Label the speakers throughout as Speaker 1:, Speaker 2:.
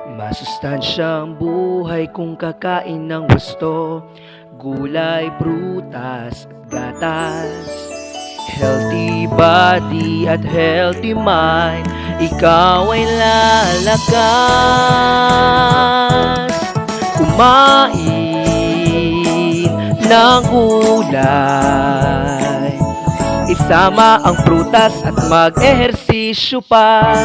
Speaker 1: Masustansyang buhay kung kakain ng gusto, gulay, prutas at gatas. Healthy body at healthy mind, ikaw ay lalakas. Kumain ng gulay, isama ang prutas at mag-ehersisyo pa.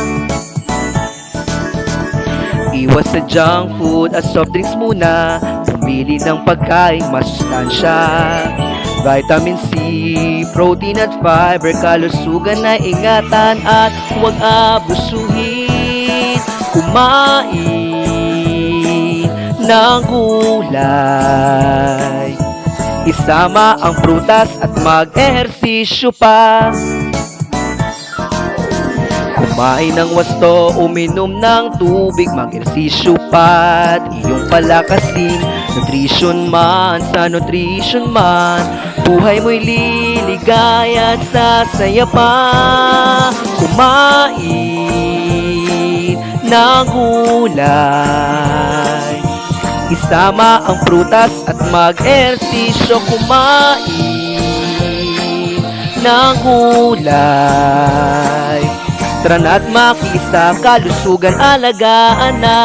Speaker 1: Iwas sa junk food at soft drinks muna. Pumili ng pagkain masustansya, vitamin C, protein at fiber. Kalusugan na ingatan at huwag abusuhin. Kumain ng gulay, isama ang prutas at mag-ehersisyo pa. Kumain ng wasto, uminom ng tubig, mag-ersisyo pa at iyong palakasin. Nutrition man, sa nutrition man, buhay mo'y liligaya at sasaya pa. Kumain ng gulay, isama ang prutas at mag-ersisyo. Kumain ng gulay, tara na't makisa, kalusugan alagaan na.